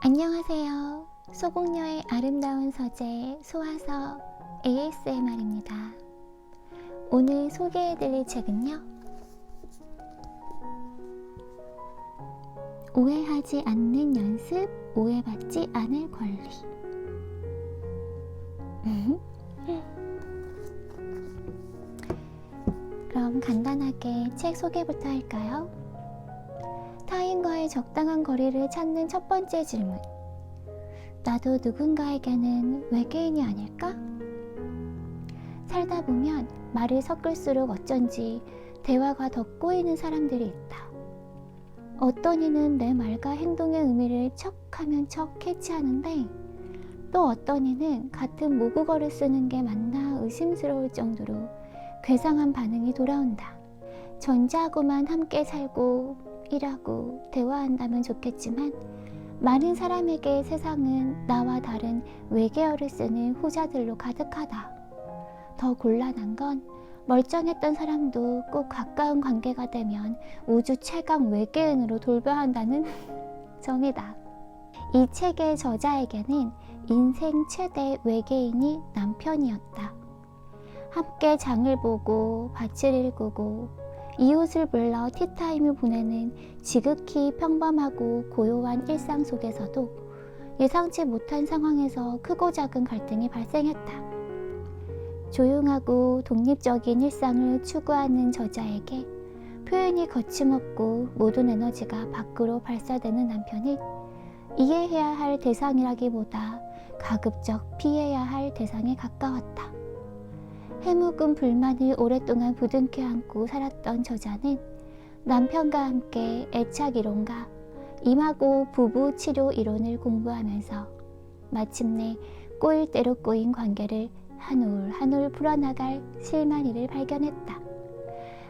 안녕하세요. 소공녀의 아름다운 서재 소화서 ASMR입니다. 오늘 소개해드릴 책은요, 오해하지 않는 연습, 오해받지 않을 권리. 그럼 간단하게 책 소개부터 할까요? 타인과의 적당한 거리를 찾는 첫 번째 질문. 나도 누군가에게는 외계인이 아닐까? 살다 보면 말을 섞을수록 어쩐지 대화가 더 꼬이는 사람들이 있다. 어떤 이는 내 말과 행동의 의미를 척하면 척 캐치하는데, 또 어떤 이는 같은 모국어를 쓰는 게 맞나 의심스러울 정도로 괴상한 반응이 돌아온다. 전자하고만 함께 살고 일하고 대화한다면 좋겠지만, 많은 사람에게 세상은 나와 다른 외계어를 쓰는 후자들로 가득하다. 더 곤란한 건 멀쩡했던 사람도 꼭 가까운 관계가 되면 우주 최강 외계인으로 돌변한다는 점이다. 이 책의 저자에게는 인생 최대 외계인이 남편이었다. 함께 장을 보고 밭을 일구고 이웃을 불러 티타임을 보내는 지극히 평범하고 고요한 일상 속에서도 예상치 못한 상황에서 크고 작은 갈등이 발생했다. 조용하고 독립적인 일상을 추구하는 저자에게 표현이 거침없고 모든 에너지가 밖으로 발사되는 남편이 이해해야 할 대상이라기보다 가급적 피해야 할 대상에 가까웠다. 해묵은 불만을 오랫동안 부둥켜 안고 살았던 저자는 남편과 함께 애착 이론과 임하고 부부 치료 이론을 공부하면서 마침내 꼬일 대로 꼬인 관계를 한 올 한 올 풀어나갈 실마리를 발견했다.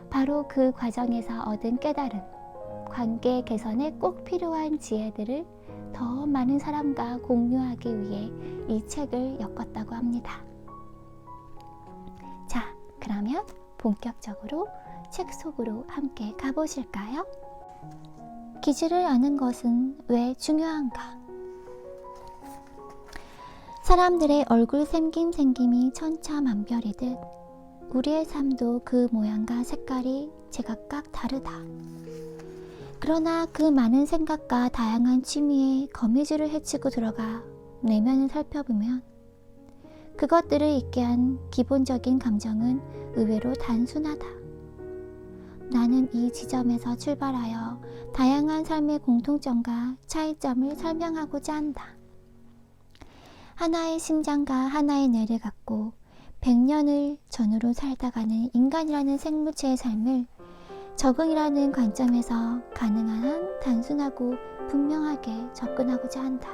바로 그 과정에서 얻은 깨달음, 관계 개선에 꼭 필요한 지혜들을 더 많은 사람과 공유하기 위해 이 책을 엮었다고 합니다. 자, 그러면 본격적으로 책 속으로 함께 가보실까요? 기질을 아는 것은 왜 중요한가? 사람들의 얼굴 생김이 천차만별이듯 우리의 삶도 그 모양과 색깔이 제각각 다르다. 그러나 그 많은 생각과 다양한 취미에 거미줄을 헤치고 들어가 내면을 살펴보면 그것들을 있게 한 기본적인 감정은 의외로 단순하다. 나는 이 지점에서 출발하여 다양한 삶의 공통점과 차이점을 설명하고자 한다. 하나의 심장과 하나의 뇌를 갖고 100년을 전으로 살다가는 인간이라는 생물체의 삶을 적응이라는 관점에서 가능한 한 단순하고 분명하게 접근하고자 한다.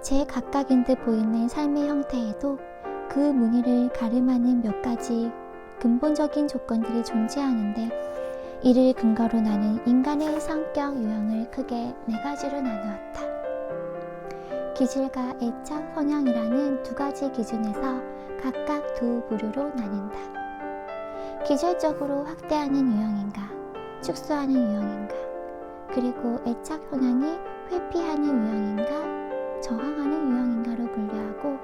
제 각각인 듯 보이는 삶의 형태에도 그 무늬를 가름하는 몇 가지 근본적인 조건들이 존재하는데, 이를 근거로 나는 인간의 성격 유형을 크게 4가지로 나누었다. 기질과 애착 성향이라는 2가지 기준에서 각각 2 부류로 나뉜다. 기질적으로 확대하는 유형인가, 축소하는 유형인가, 그리고 애착 성향이 회피하는 유형인가, 저항하는 유형인가로 분류하고,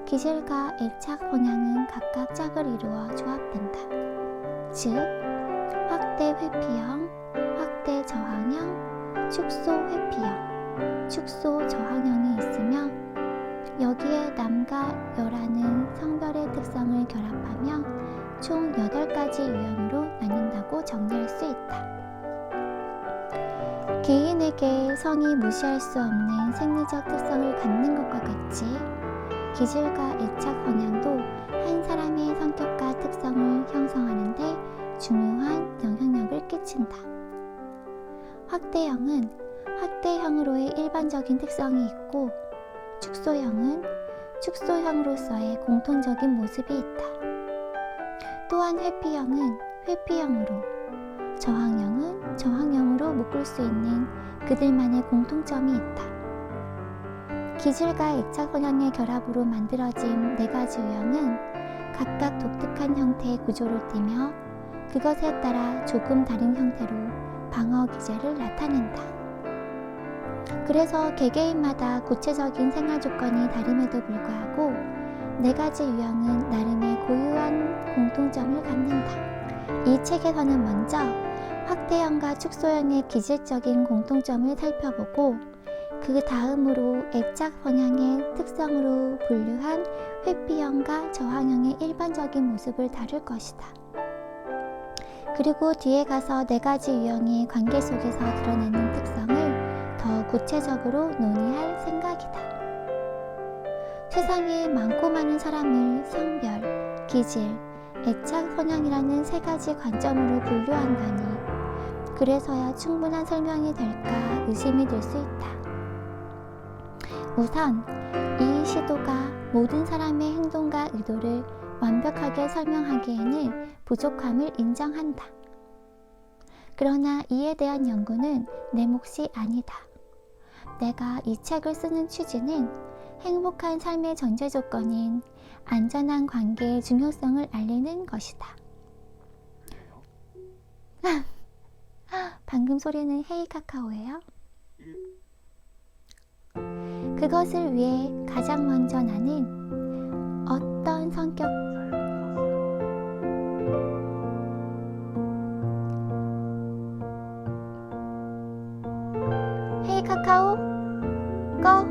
기질과 애착 성향은 각각 짝을 이루어 조합된다. 즉, 확대 회피형, 확대 저항형, 축소 회피형, 축소 저항형이 있으며, 여기에 남과 여라는 성별의 특성을 결합하며 총 8가지 유형으로 나뉜다고 정리할 수 있다. 개인에게 성이 무시할 수 없는 생리적 특성을 갖는 것과 같이 기질과 애착 성향도 한 사람의 성격과 특성을 형성하는 데 중요한 영향력을 끼친다. 확대형은 확대형으로의 일반적인 특성이 있고, 축소형은 축소형으로서의 공통적인 모습이 있다. 또한 회피형은 회피형으로, 저항형은 저항형으로 묶을 수 있는 그들만의 공통점이 있다. 기질과 애착 성향의 결합으로 만들어진 4가지 유형은 각각 독특한 형태의 구조를 띠며 그것에 따라 조금 다른 형태로 방어 기제를 나타낸다. 그래서 개개인마다 구체적인 생활 조건이 다름에도 불구하고 4가지 유형은 나름의 고유한 공통점을 갖는다. 이 책에서는 먼저 확대형과 축소형의 기질적인 공통점을 살펴보고 그 다음으로 애착 성향의 특성으로 분류한 회피형과 저항형의 일반적인 모습을 다룰 것이다. 그리고 뒤에 가서 4가지 유형의 관계 속에서 드러내는 특성을 더 구체적으로 논의할 생각이다. 세상에 많고 많은 사람을 성별, 기질, 애착 성향이라는 3가지 관점으로 분류한다니 그래서야 충분한 설명이 될까 의심이 들 수 있다. 우선 이 시도가 모든 사람의 행동과 의도를 완벽하게 설명하기에는 부족함을 인정한다. 그러나 이에 대한 연구는 내 몫이 아니다. 내가 이 책을 쓰는 취지는 행복한 삶의 전제 조건인 안전한 관계의 중요성을 알리는 것이다. 방금 소리는 헤이 카카오예요. 그것을 위해 가장 먼저 나는 어떤 성격 헤이 카카오 꺼.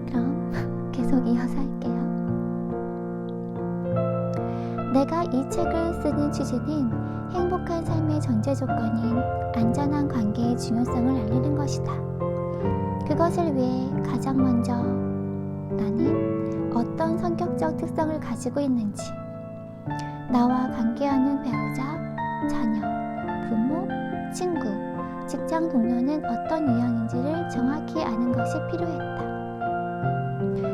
그럼 계속 이어서 할게요. 내가 이 책을 쓰는 취지는 행복한 삶의 전제 조건인 안전한 관계의 중요성을 알리는 것이다. 그것을 위해 가장 먼저 나는 어떤 성격적 특성을 가지고 있는지, 나와 관계하는 배우자, 자녀, 부모, 친구, 직장 동료는 어떤 유형인지를 정확히 아는 것이 필요했다.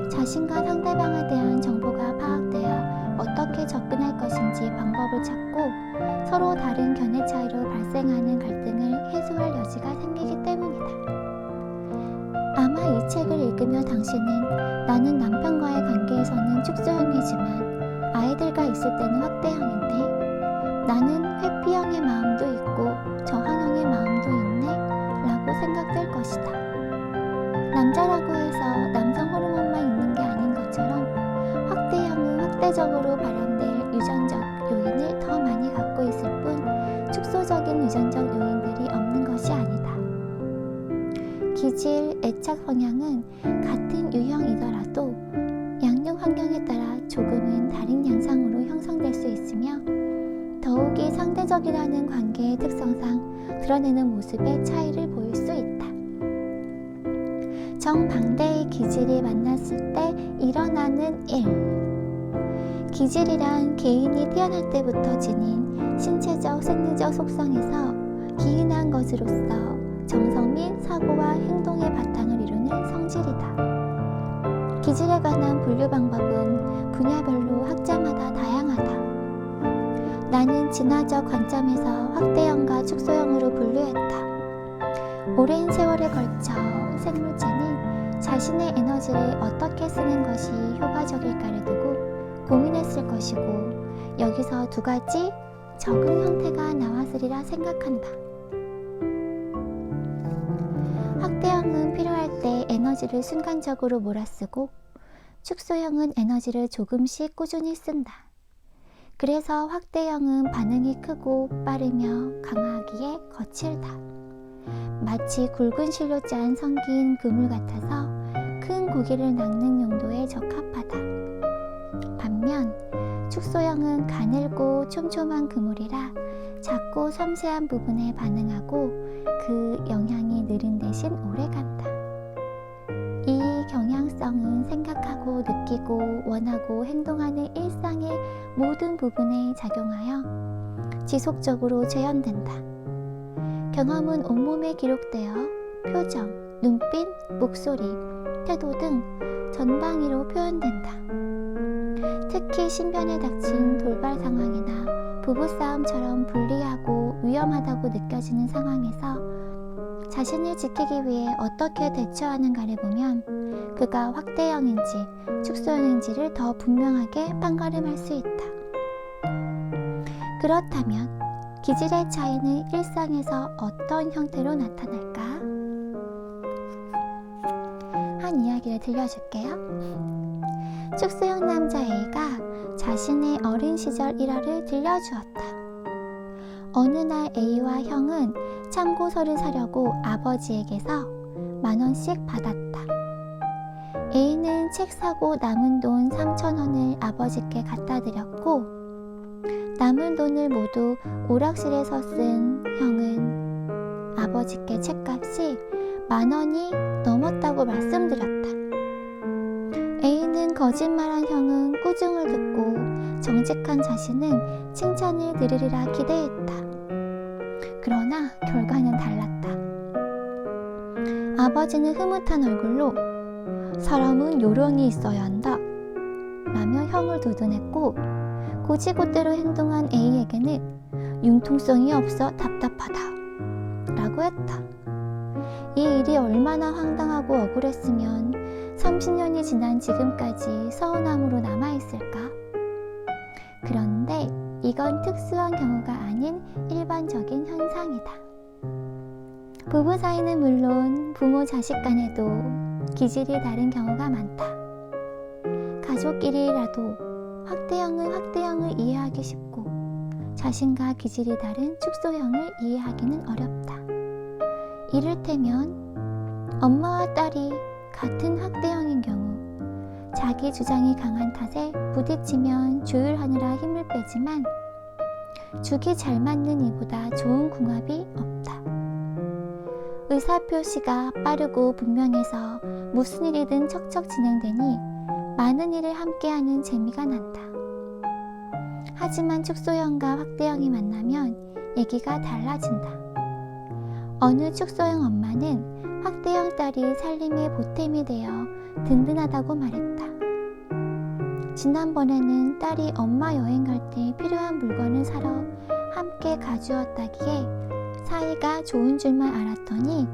자신과 상대방에 대한 정보가 파악되어 어떻게 접근할 것인지 방법을 찾고 서로 다른 견해 차이로 발생하는 갈등을 해소할 여지가 생기기 때문이다. 아마 이 책을 읽으며 당신은 나는 남편과의 관계에서는 축소형이지만 아이들과 있을 때는 확대형인데 나는 회피형의 마음도 있고 저항형의 마음도 있네 라고 생각될 것이다. 남자라고 해서 남성 호르몬만 있는 게 아닌 것처럼 확대형은 확대적으로 발현될 유전적 요인을 더 많이 갖고 있을 뿐 축소적인 유전적 요인들이 없는 것이 아니다. 기질, 애착 성향은 같은 유형이더라도 양육 환경에 따라 조금은 다른 양상으로 형성될 수 있으며 더욱이 상대적이라는 관계의 특성상 드러내는 모습의 차이를 보일 수 있다. 정반대의 기질이 만났을 때 일어나는 일. 기질이란 개인이 태어날 때부터 지닌 신체적, 생리적 속성에서 기인한 것으로서 정성 및 사고와 행동의 바탕을 이루는 성질이다. 기질에 관한 분류 방법은 분야별로 학자마다 다양하다. 나는 진화적 관점에서 확대형과 축소형으로 분류했다. 오랜 세월에 걸쳐 생물체는 자신의 에너지를 어떻게 쓰는 것이 효과적일까를 두고 고민했을 것이고 여기서 2가지 적응 형태가 나왔으리라 생각한다. 확대형은 필요할 때 에너지를 순간적으로 몰아쓰고 축소형은 에너지를 조금씩 꾸준히 쓴다. 그래서 확대형은 반응이 크고 빠르며 강하기에 거칠다. 마치 굵은 실로 짠 성긴 그물 같아서 큰 고기를 낚는 용도에 적합하다. 반면 축소형은 가늘고 촘촘한 그물이라 작고 섬세한 부분에 반응하고 그 영향이 느린 대신 오래간다. 이 경향성은 생각하고 느끼고 원하고 행동하는 일상의 모든 부분에 작용하여 지속적으로 재현된다. 경험은 온몸에 기록되어 표정, 눈빛, 목소리, 태도 등 전방위로 표현된다. 특히 신변에 닥친 돌발 상황이나 부부싸움처럼 불리하고 위험하다고 느껴지는 상황에서 자신을 지키기 위해 어떻게 대처하는가를 보면 그가 확대형인지 축소형인지를 더 분명하게 판가름할 수 있다. 그렇다면 기질의 차이는 일상에서 어떤 형태로 나타날까? 한 이야기를 들려줄게요. 축소형 남자 A가 자신의 어린 시절 일화를 들려주었다. 어느 날 A와 형은 참고서를 사려고 아버지에게서 10,000원씩 받았다. A는 책 사고 남은 돈 3,000원을 아버지께 갖다 드렸고, 남은 돈을 모두 오락실에서 쓴 형은 아버지께 책값이 10,000원이 넘었다고 말씀드렸다. A는 거짓말한 형은 꾸중을 듣고 정직한 자신은 칭찬을 들으리라 기대했다. 그러나 결과는 달랐다. 아버지는 흐뭇한 얼굴로 사람은 요령이 있어야 한다 라며 형을 두둔했고, 고지고대로 행동한 A에게는 융통성이 없어 답답하다 라고 했다. 이 일이 얼마나 황당하고 억울했으면 30년이 지난 지금까지 서운함으로 남아있을까? 그런데 이건 특수한 경우가 아닌 일반적인 현상이다. 부부 사이는 물론 부모 자식 간에도 기질이 다른 경우가 많다. 가족끼리라도 확대형은 확대형을 이해하기 쉽고 자신과 기질이 다른 축소형을 이해하기는 어렵다. 이를테면 엄마와 딸이 같은 확대형인 경우 자기 주장이 강한 탓에 부딪히면 조율하느라 힘을 빼지만 죽이 잘 맞는 이보다 좋은 궁합이 없다. 의사표시가 빠르고 분명해서 무슨 일이든 척척 진행되니 많은 일을 함께하는 재미가 난다. 하지만 축소형과 확대형이 만나면 얘기가 달라진다. 어느 축소형 엄마는 확대형 딸이 살림의 보탬이 되어 든든하다고 말했다. 지난번에는 딸이 엄마 여행 갈 때 필요한 물건을 사러 함께 가주었다기에 사이가 좋은 줄만 알았더니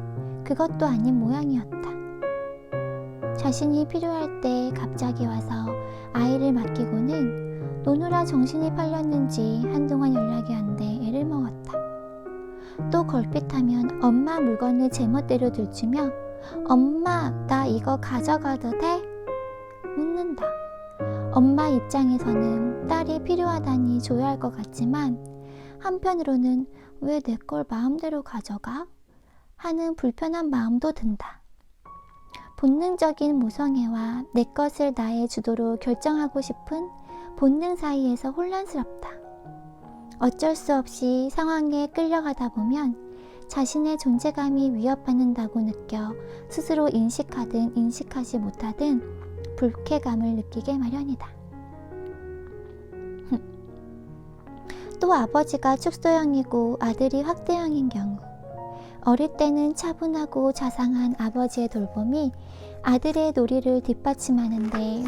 그것도 아닌 모양이었다. 자신이 필요할 때 갑자기 와서 아이를 맡기고는 노느라 정신이 팔렸는지 한동안 연락이 안 돼 애를 먹었다. 또 걸핏하면 엄마 물건을 제멋대로 들추며 엄마 나 이거 가져가도 돼? 묻는다. 엄마 입장에서는 딸이 필요하다니 좋아할 것 같지만 한편으로는 왜 내 걸 마음대로 가져가? 하는 불편한 마음도 든다. 본능적인 모성애와 내 것을 나의 주도로 결정하고 싶은 본능 사이에서 혼란스럽다. 어쩔 수 없이 상황에 끌려가다 보면 자신의 존재감이 위협받는다고 느껴 스스로 인식하든 인식하지 못하든 불쾌감을 느끼게 마련이다. 또 아버지가 축소형이고 아들이 확대형인 경우, 어릴 때는 차분하고 자상한 아버지의 돌봄이 아들의 놀이를 뒷받침하는데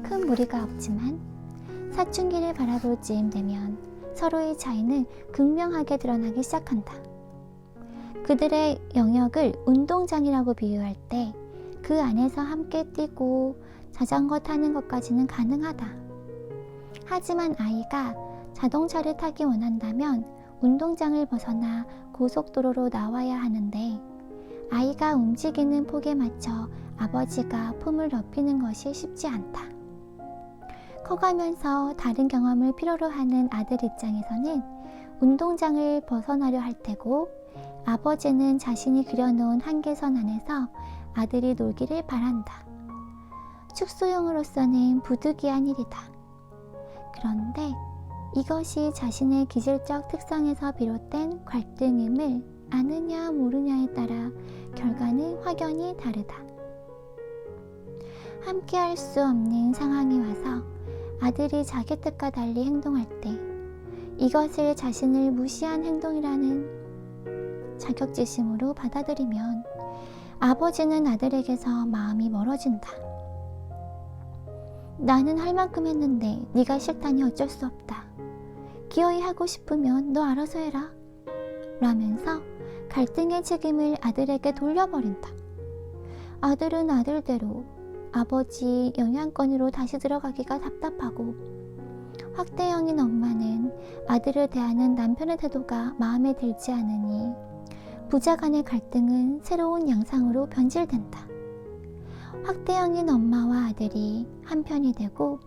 큰 무리가 없지만 사춘기를 바라볼 즈음 되면 서로의 차이는 극명하게 드러나기 시작한다. 그들의 영역을 운동장이라고 비유할 때 그 안에서 함께 뛰고 자전거 타는 것까지는 가능하다. 하지만 아이가 자동차를 타기 원한다면 운동장을 벗어나 고속도로로 나와야 하는데 아이가 움직이는 폭에 맞춰 아버지가 품을 넓히는 것이 쉽지 않다. 커가면서 다른 경험을 필요로 하는 아들 입장에서는 운동장을 벗어나려 할 테고 아버지는 자신이 그려놓은 한계선 안에서 아들이 놀기를 바란다. 축소형으로서는 부득이한 일이다. 그런데 이것이 자신의 기질적 특성에서 비롯된 갈등임을 아느냐 모르냐에 따라 결과는 확연히 다르다. 함께할 수 없는 상황이 와서 아들이 자기 뜻과 달리 행동할 때 이것을 자신을 무시한 행동이라는 자격지심으로 받아들이면 아버지는 아들에게서 마음이 멀어진다. 나는 할 만큼 했는데 네가 싫다니 어쩔 수 없다. 기어이 하고 싶으면 너 알아서 해라. 라면서 갈등의 책임을 아들에게 돌려버린다. 아들은 아들대로 아버지 영향권으로 다시 들어가기가 답답하고 확대형인 엄마는 아들을 대하는 남편의 태도가 마음에 들지 않으니 부자 간의 갈등은 새로운 양상으로 변질된다. 확대형인 엄마와 아들이 한편이 되고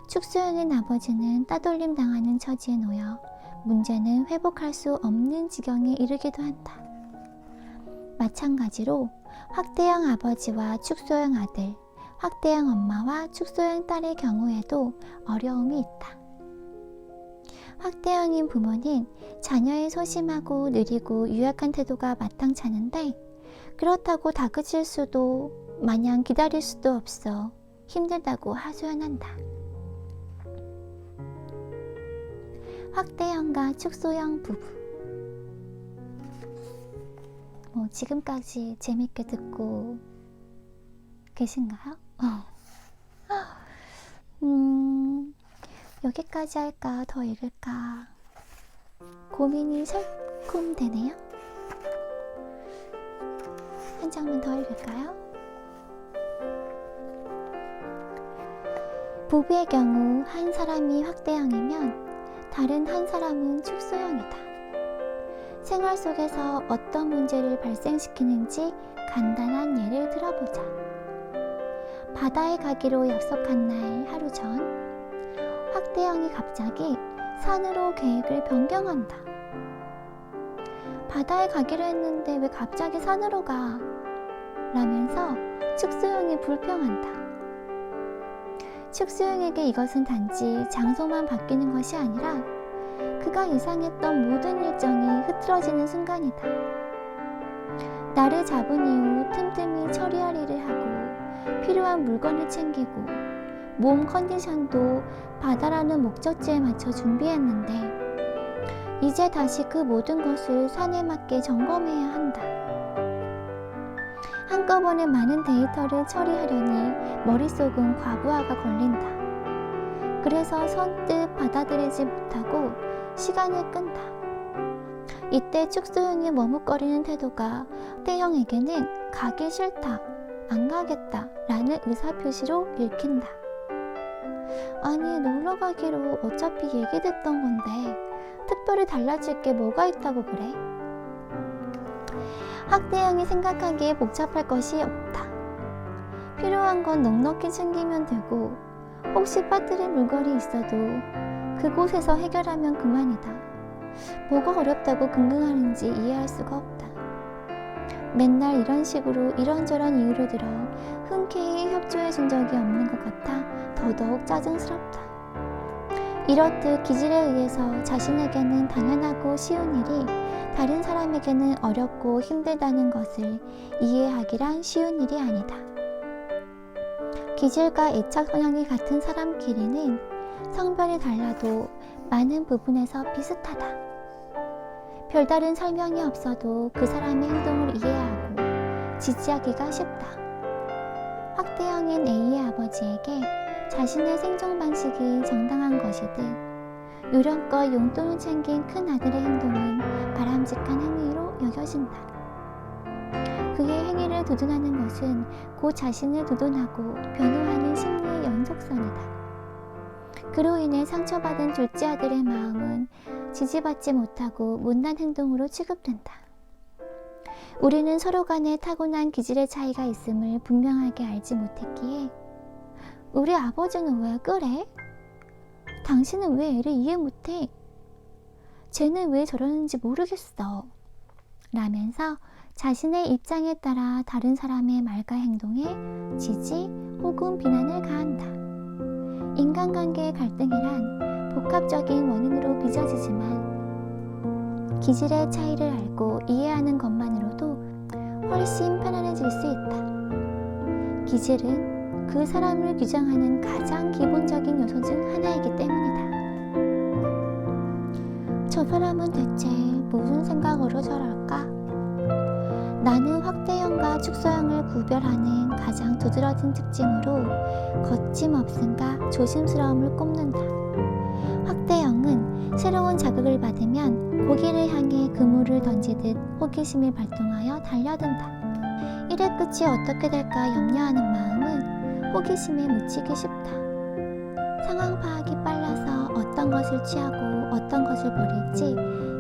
축소형인 아버지는 따돌림 당하는 처지에 놓여 문제는 회복할 수 없는 지경에 이르기도 한다. 마찬가지로 확대형 아버지와 축소형 아들, 확대형 엄마와 축소형 딸의 경우에도 어려움이 있다. 확대형인 부모는 자녀의 소심하고 느리고 유약한 태도가 마땅찮은데 그렇다고 다그칠 수도 마냥 기다릴 수도 없어 힘들다고 하소연한다. 확대형과 축소형 부부. 지금까지 재밌게 듣고 계신가요? 여기까지 할까? 더 읽을까? 고민이 설금 되네요. 한 장면 더 읽을까요? 부부의 경우 한 사람이 확대형이면 다른 한 사람은 축소형이다. 생활 속에서 어떤 문제를 발생시키는지 간단한 예를 들어보자. 바다에 가기로 약속한 날 하루 전, 확대형이 갑자기 산으로 계획을 변경한다. 바다에 가기로 했는데 왜 갑자기 산으로 가? 라면서 축소형이 불평한다. 축소형에게 이것은 단지 장소만 바뀌는 것이 아니라 그가 예상했던 모든 일정이 흐트러지는 순간이다. 날을 잡은 이후 틈틈이 처리할 일을 하고 필요한 물건을 챙기고 몸 컨디션도 바다라는 목적지에 맞춰 준비했는데 이제 다시 그 모든 것을 산에 맞게 점검해야 한다. 한꺼번에 많은 데이터를 처리하려니 머릿속은 과부하가 걸린다. 그래서 선뜻 받아들이지 못하고 시간을 끈다. 이때 축소형의 머뭇거리는 태도가 확대형에게는 가기 싫다, 안 가겠다 라는 의사표시로 읽힌다. 아니, 놀러 가기로 어차피 얘기됐던 건데 특별히 달라질 게 뭐가 있다고 그래? 확대형이 생각하기에 복잡할 것이 없다. 필요한 건 넉넉히 챙기면 되고 혹시 빠뜨릴 물건이 있어도 그곳에서 해결하면 그만이다. 뭐가 어렵다고 긍긍하는지 이해할 수가 없다. 맨날 이런 식으로 이런저런 이유를 들어 흔쾌히 협조해 준 적이 없는 것 같아 더더욱 짜증스럽다. 이렇듯 기질에 의해서 자신에게는 당연하고 쉬운 일이 다른 사람에게는 어렵고 힘들다는 것을 이해하기란 쉬운 일이 아니다. 기질과 애착 성향이 같은 사람끼리는 성별이 달라도 많은 부분에서 비슷하다. 별다른 설명이 없어도 그 사람의 행동을 이해하고 지지하기가 쉽다. 확대형인 A의 아버지에게 자신의 생존 방식이 정당한 것이듯 요령껏 용돈을 챙긴 큰 아들의 행동은 바람직한 행위로 여겨진다. 그의 행위를 두둔하는 것은 곧 자신을 두둔하고 변호하는 심리의 연속선이다. 그로 인해 상처받은 둘째 아들의 마음은 지지받지 못하고 못난 행동으로 취급된다. 우리는 서로 간에 타고난 기질의 차이가 있음을 분명하게 알지 못했기에 우리 아버지는 왜 그래? 당신은 왜 애를 이해 못해? 쟤는 왜 저러는지 모르겠어. 라면서 자신의 입장에 따라 다른 사람의 말과 행동에 지지 혹은 비난을 가한다. 인간관계의 갈등이란 복합적인 원인으로 빚어지지만 기질의 차이를 알고 이해하는 것만으로도 훨씬 편안해질 수 있다. 기질은 그 사람을 규정하는 가장 기본적인 요소 중 하나이기 때문이다. 저 사람은 대체 무슨 생각으로 저럴까? 나는 확대형과 축소형을 구별하는 가장 두드러진 특징으로 거침없음과 조심스러움을 꼽는다. 확대형은 새로운 자극을 받으면 고기를 향해 그물을 던지듯 호기심을 발동하여 달려든다. 일의 끝이 어떻게 될까 염려하는 마음은 호기심에 묻히기 쉽다. 상황 파악이 빨라서 어떤 것을 취하고 어떤 것을 버릴지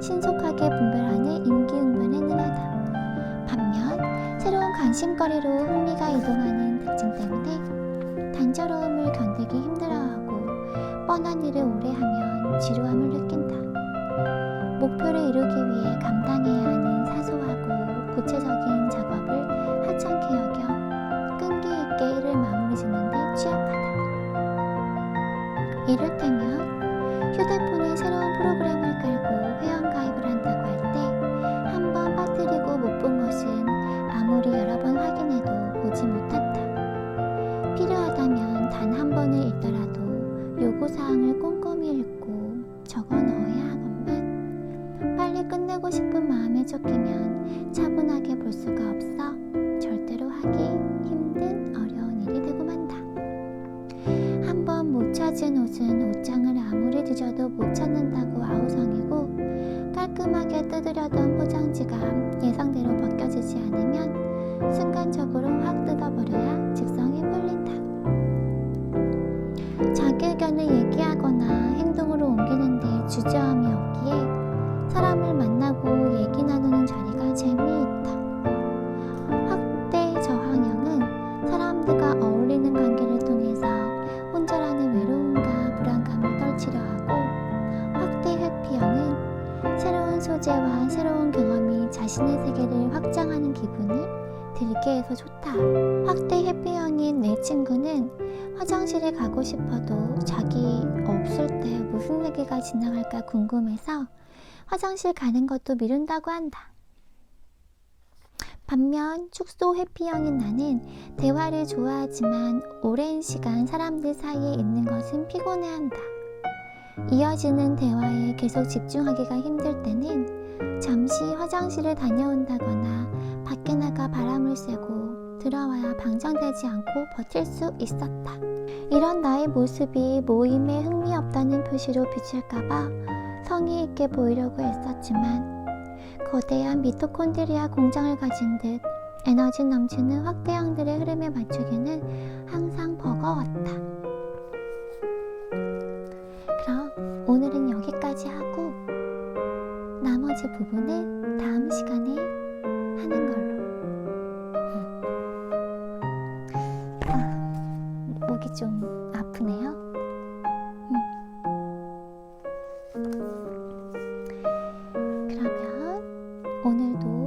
신속하게 분별하는 임기응변에 능하다. 반면 새로운 관심거리로 흥미가 이동하는 특징 때문에 단조로움을 견디기 힘들어하고 뻔한 일을 오래 하면 지루함을 느낀다. 목표를 이루기 위해 감당해야 하는 사소하고 구체적인 작업을 하찮게 여겨 끈기 있게 일을 마무리 짓는 데 취약하다. 이를테면 휴대폰에 새로운 프로그램을 깔고 회원가입을 한다고 할 때 한 번 빠뜨리고 못 본 것은 아무리 여러 번 확인해도 보지 못한다. 필요하다면 단 한 번을 읽더라도 요구사항을 꼼꼼히 읽고 적어 넣어야 하건만 빨리 끝내고 싶은 마음에 쫓기면 차분하게 볼 수가 없어 절대로 하기 힘든 어려운 일이 되고 만다. 한 번 못 찾은 옷은 옷장을 아무리 뒤져도 못 찾는다고 아우성이고 깔끔하게 뜯으려던 포장지가 예상대로 벗겨지지 않으면 순간적으로 확 뜯어버려야 직성이 풀린다. 자기 의견을 얘기하거나 행동으로 옮기는데 주저함이 없기에 사람을 만나고 얘기 나누는 자리가 재미있다. 확대 저항형은 사람들과 어울리는 관계를 통해서 혼자라는 외로움과 불안감을 떨치려 하고, 확대 회피형은 새로운 소재와 새로운 경험이 자신의 세계를 확장하는 기분이 들게 해서 좋다. 확대 회피형인 내 친구는 화장실에 가고 싶어도 자기 없을 때 무슨 얘기가 지나갈까 궁금해서 화장실 가는 것도 미룬다고 한다. 반면 축소 회피형인 나는 대화를 좋아하지만 오랜 시간 사람들 사이에 있는 것은 피곤해한다. 이어지는 대화에 계속 집중하기가 힘들 때는 잠시 화장실을 다녀온다거나 밖에 나가 바람을 쐬고 들어와야 방전되지 않고 버틸 수 있었다. 이런 나의 모습이 모임에 흥미 없다는 표시로 비칠까봐 성의 있게 보이려고 했었지만 거대한 미토콘드리아 공장을 가진 듯 에너지 넘치는 확대형들의 흐름에 맞추기는 항상 버거웠다. 그럼 오늘은 여기까지 하고 나머지 부분은 다음 시간에 하는 걸로. 목이 좀 아프네요. 그러면 오늘도